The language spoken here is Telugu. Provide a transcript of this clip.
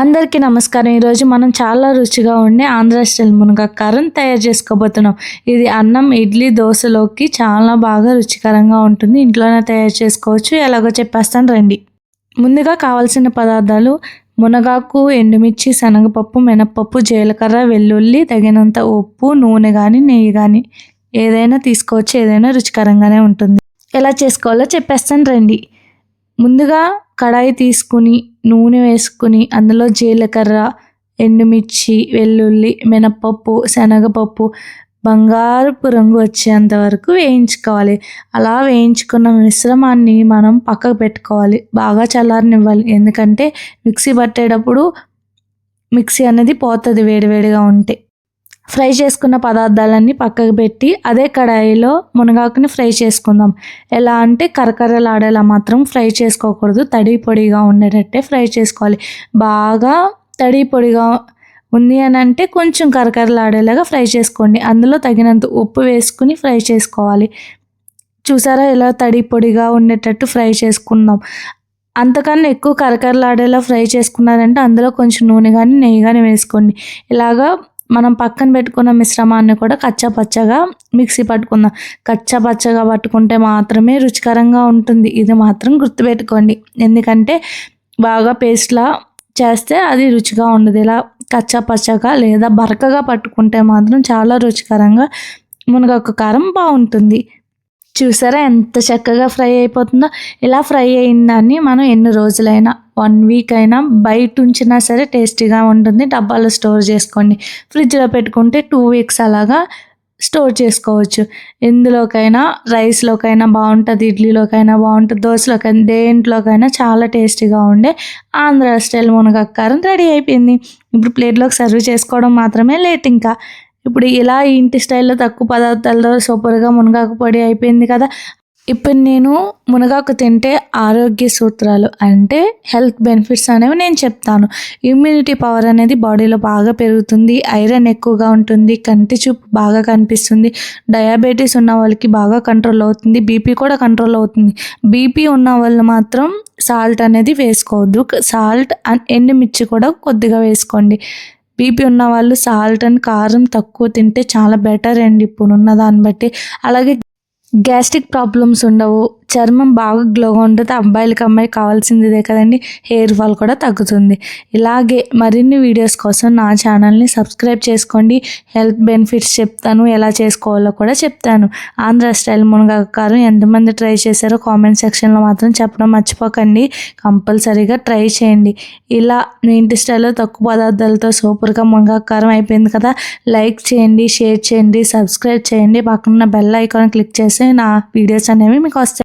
అందరికీ నమస్కారం. ఈరోజు మనం చాలా రుచిగా ఉండే ఆంధ్ర స్టైల్ మునగాకు తయారు చేసుకోబోతున్నాం. ఇది అన్నం, ఇడ్లీ, దోశలోకి చాలా బాగా రుచికరంగా ఉంటుంది. ఇంట్లోనే తయారు చేసుకోవచ్చు. ఎలాగో చెప్పేస్తాను రండి. ముందుగా కావాల్సిన పదార్థాలు: మునగాకు, ఎండుమిర్చి, శనగపప్పు, మినప్పప్పు, జీలకర్ర, వెల్లుల్లి, తగినంత ఉప్పు, నూనె కానీ నెయ్యి కానీ ఏదైనా తీసుకోవచ్చు. ఏదైనా రుచికరంగానే ఉంటుంది. ఎలా చేసుకోవాలో చెప్పేస్తాను రండి. ముందుగా కడాయి తీసుకుని నూనె వేసుకుని అందులో జీలకర్ర, ఎండుమిర్చి, వెల్లుల్లి, మినప్పప్పు, శనగపప్పు బంగారపు రంగు వచ్చేంత వరకు వేయించుకోవాలి. అలా వేయించుకున్న మిశ్రమాన్ని మనం పక్కకు పెట్టుకోవాలి. బాగా చల్లారనివ్వాలి. ఎందుకంటే మిక్సీ పట్టేటప్పుడు మిక్సీ అనేది పోతుంది వేడివేడిగా ఉంటే. ఫ్రై చేసుకున్న పదార్థాలన్నీ పక్కకు పెట్టి అదే కడాయిలో మునగాకుని ఫ్రై చేసుకుందాం. ఎలా అంటే కరకరలాడేలా మాత్రం ఫ్రై చేసుకోకూడదు. తడి పొడిగా ఉండేటట్టే ఫ్రై చేసుకోవాలి. బాగా తడి పొడిగా ఉంది అని అంటే కొంచెం కరకరలాడేలాగా ఫ్రై చేసుకోండి. అందులో తగినంత ఉప్పు వేసుకుని ఫ్రై చేసుకోవాలి. చూసారా ఎలా తడి పొడిగా ఉండేటట్టు ఫ్రై చేసుకుందాం. అంతకన్నా ఎక్కువ కరకరలాడేలా ఫ్రై చేసుకున్నారంటే అందులో కొంచెం నూనె కానీ నెయ్యి కానీ వేసుకోండి. ఇలాగా మనం పక్కన పెట్టుకున్న మిశ్రమాన్ని కూడా కచ్చాపచ్చగా మిక్సీ పట్టుకుందాం. కచ్చాపచ్చగా పట్టుకుంటే మాత్రమే రుచికరంగా ఉంటుంది. ఇది మాత్రం గుర్తుపెట్టుకోండి. ఎందుకంటే బాగా పేస్ట్లా చేస్తే అది రుచిగా ఉండదు. ఇలా కచ్చాపచ్చగా లేదా బరకగా పట్టుకుంటే మాత్రం చాలా రుచికరంగా మునగాకు కారం బాగుంటుంది. చూసారా ఎంత చక్కగా ఫ్రై అయిపోతుందో. ఇలా ఫ్రై అయిన దాన్ని మనం ఎన్ని రోజులైనా 1 వీక్ అయినా బయట ఉంచినా సరే టేస్టీగా ఉంటుంది. డబ్బాలో స్టోర్ చేసుకోండి. ఫ్రిడ్జ్లో పెట్టుకుంటే 2 వీక్స్ అలాగా స్టోర్ చేసుకోవచ్చు. ఎందులోకైనా రైస్లోకైనా బాగుంటుంది, ఇడ్లీలోకైనా బాగుంటుంది, దోశలోకైనా దేంట్లోకైనా చాలా టేస్టీగా ఉండే ఆంధ్ర స్టైల్ మునగాకు కారం రెడీ అయిపోయింది. ఇప్పుడు ప్లేట్లోకి సర్వ్ చేసుకోవడం మాత్రమే లేట్. ఇంకా ఇప్పుడు ఇలా ఇంటి స్టైల్లో తక్కువ పదార్థాలతో సూపర్గా మునగాకు పొడి అయిపోయింది కదా. ఇప్పుడు నేను మునగాకు తింటే ఆరోగ్య సూత్రాలు అంటే హెల్త్ బెనిఫిట్స్ అనేవి నేను చెప్తాను. ఇమ్యూనిటీ పవర్ అనేది బాడీలో బాగా పెరుగుతుంది. ఐరన్ ఎక్కువగా ఉంటుంది. కంటి చూపు బాగా కనిపిస్తుంది. డయాబెటీస్ ఉన్న వాళ్ళకి బాగా కంట్రోల్ అవుతుంది. బీపీ కూడా కంట్రోల్ అవుతుంది. బీపీ ఉన్న వాళ్ళు మాత్రం సాల్ట్ అనేది వేసుకోవద్దు. సాల్ట్ అండ్ ఎండుమిర్చి కూడా కొద్దిగా వేసుకోండి. బీపీ ఉన్న వాళ్ళు సాల్ట్ అండ్ కారం తక్కువ తింటే చాలా బెటర్ అండి ఇప్పుడున్న దాన్ని బట్టి. అలాగే గ్యాస్ట్రిక్ ప్రాబ్లమ్స్ ఉండవు. చర్మం బాగా గ్లోగా ఉంటుంది. అమ్మాయి కావాల్సింది ఇదే కదండి. హెయిర్ ఫాల్ కూడా తగ్గుతుంది. ఇలాగే మరిన్ని వీడియోస్ కోసం నా ఛానల్ని సబ్స్క్రైబ్ చేసుకోండి. హెల్త్ బెనిఫిట్స్ చెప్తాను, ఎలా చేసుకోవాలో కూడా చెప్తాను. ఆంధ్ర స్టైల్ మునగాకు కారం ఎంతమంది ట్రై చేశారో కామెంట్ సెక్షన్లో మాత్రం చెప్పడం మర్చిపోకండి. కంపల్సరీగా ట్రై చేయండి. ఇలా మీ ఇంటి స్టైల్లో తక్కువ పదార్థాలతో సూపర్గా మునగాకు కారం అయిపోయింది కదా. లైక్ చేయండి, షేర్ చేయండి, సబ్స్క్రైబ్ చేయండి. పక్కన బెల్ ఐకాన్ క్లిక్ చేసి నా వీడియోస్ అనేవి మీకు వస్తాయి.